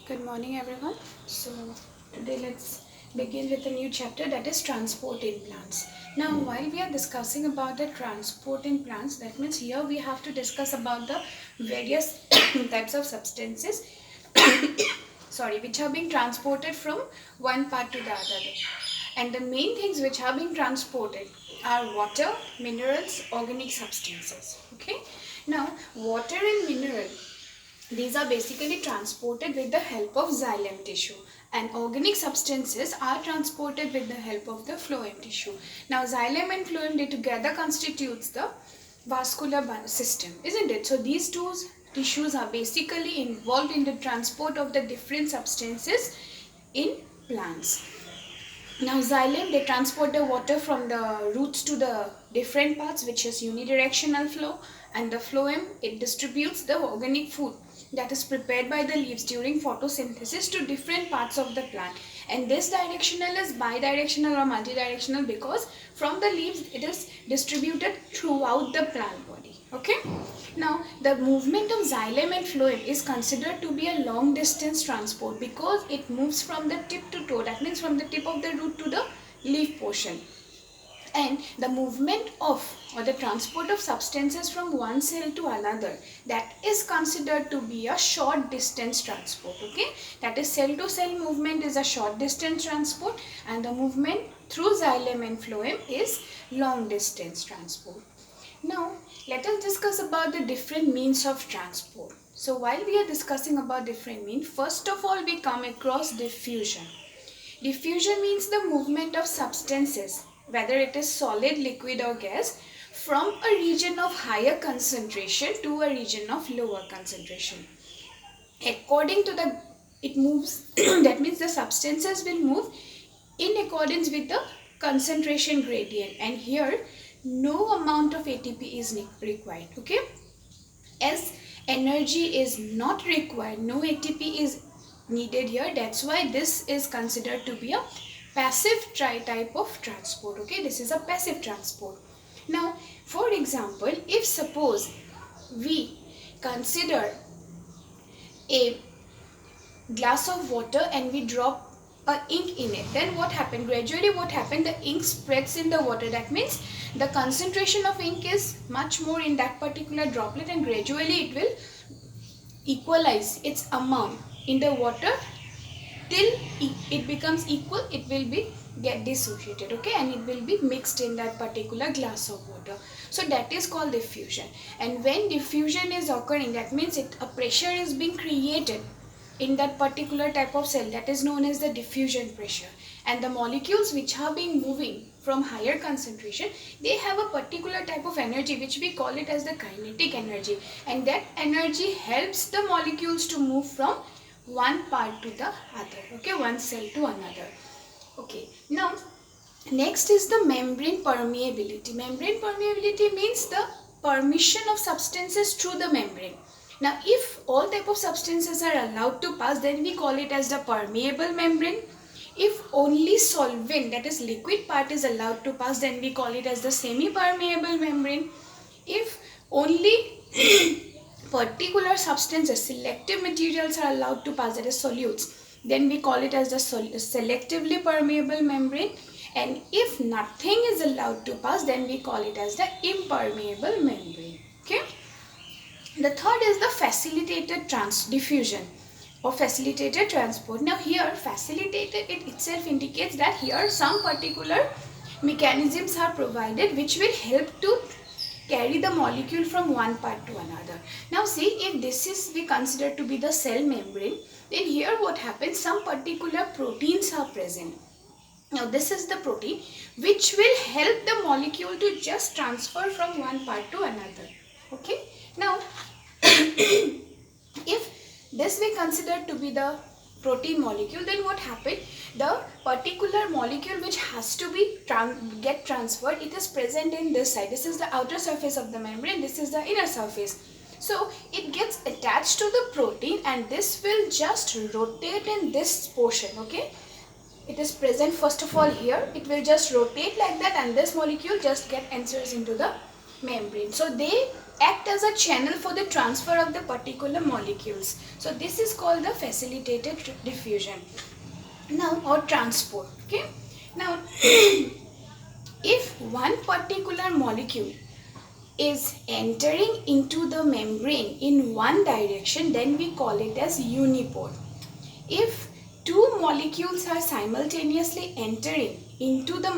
Good morning, everyone. So, today let's begin with a new chapter, that is transport in plants. Now, while we are discussing about the transport in plants, that means here we have to discuss about the various types of substances which are being transported from one part to the other. And the main things which are being transported are water, minerals, organic substances. Okay. Now, water and mineral, these are basically transported with the help of xylem tissue, and organic substances are transported with the help of the phloem tissue. Now xylem and phloem, they together constitutes the vascular system, isn't it? So these two tissues are basically involved in the transport of the different substances in plants. Now xylem, they transport the water from the roots to the different parts, which is unidirectional flow, and the phloem, it distributes the organic food that is prepared by the leaves during photosynthesis to different parts of the plant. And this directional is bidirectional or multidirectional because from the leaves it is distributed throughout the plant body. Okay. Now the movement of xylem and phloem is considered to be a long distance transport because it moves from the tip to toe, that means from the tip of the root to the leaf portion. And the movement of or the transport of substances from one cell to another, that is considered to be a short distance transport. Okay, that is cell to cell movement is a short distance transport, and the movement through xylem and phloem is long distance transport. Now let us discuss about the different means of transport. So while we are discussing about different means, first of all we come across diffusion. Diffusion means the movement of substances, whether it is solid, liquid or gas, from a region of higher concentration to a region of lower concentration. According to the, it moves, that means the substances will move in accordance with the concentration gradient, and here no amount of ATP is required. Okay, as energy is not required, no ATP is needed here, that's why this is considered to be a passive type of transport. Okay, this is a passive transport. Now for example, if suppose we consider a glass of water and we drop a ink in it, then what happened? Gradually what happened, the ink spreads in the water, that means the concentration of ink is much more in that particular droplet, and gradually it will equalize its amount in the water till it becomes equal, it will be get dissociated. Okay, and it will be mixed in that particular glass of water. So that is called diffusion. And when diffusion is occurring, that means a pressure is being created in that particular type of cell, that is known as the diffusion pressure. And the molecules which are being moving from higher concentration, they have a particular type of energy which we call it as the kinetic energy, and that energy helps the molecules to move from one part to the other. Okay, one cell to another. Okay, now next is the membrane permeability. Membrane permeability means the permission of substances through the membrane. Now if all type of substances are allowed to pass, then we call it as the permeable membrane. If only solvent, that is liquid part, is allowed to pass, then we call it as the semi-permeable membrane. If only particular substances, selective materials are allowed to pass, that is solutes, then we call it as the selectively permeable membrane. And if nothing is allowed to pass, then we call it as the impermeable membrane. Okay. The third is the facilitated diffusion or facilitated transport. Now here facilitated, it itself indicates that here some particular mechanisms are provided which will help to carry the molecule from one part to another. Now see, if this is we consider to be the cell membrane, then here what happens, some particular proteins are present. Now this is the protein which will help the molecule to just transfer from one part to another. Okay. Now if this we consider to be the protein molecule, then what happened, the particular molecule which has to be get transferred, it is present in this side. This is the outer surface of the membrane, this is the inner surface. So it gets attached to the protein and this will just rotate in this portion. Okay, it is present first of all here, it will just rotate like that, and this molecule just get enters into the membrane. So they act as a channel for the transfer of the particular molecules. So this is called the facilitated diffusion. Now, or transport. Okay. Now, if one particular molecule is entering into the membrane in one direction, then we call it as unipole. If two molecules are simultaneously entering into the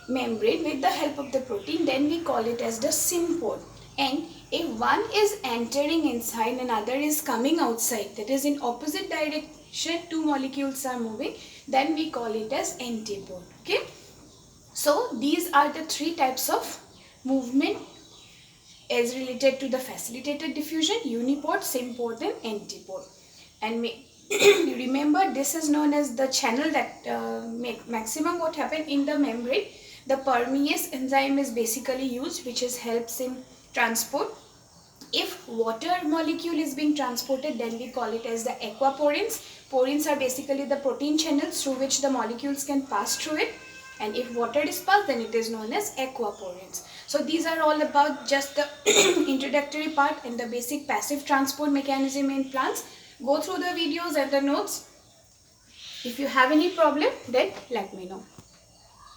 membrane with the help of the protein, then we call it as the sympole. And if one is entering inside and other is coming outside, that is in opposite direction, two molecules are moving, then we call it as antipole. Okay. So these are the three types of movement as related to the facilitated diffusion: unipole, sympole and antipole. And you remember, this is known as the channel that maximum what happened in the membrane. The permease enzyme is basically used, which is helps in transport. If water molecule is being transported, then we call it as the aquaporins. Porins are basically the protein channels through which the molecules can pass through it. And if water is passed, then it is known as aquaporins. So these are all about just the introductory part and the basic passive transport mechanism in plants. Go through the videos and the notes. If you have any problem, then let me know.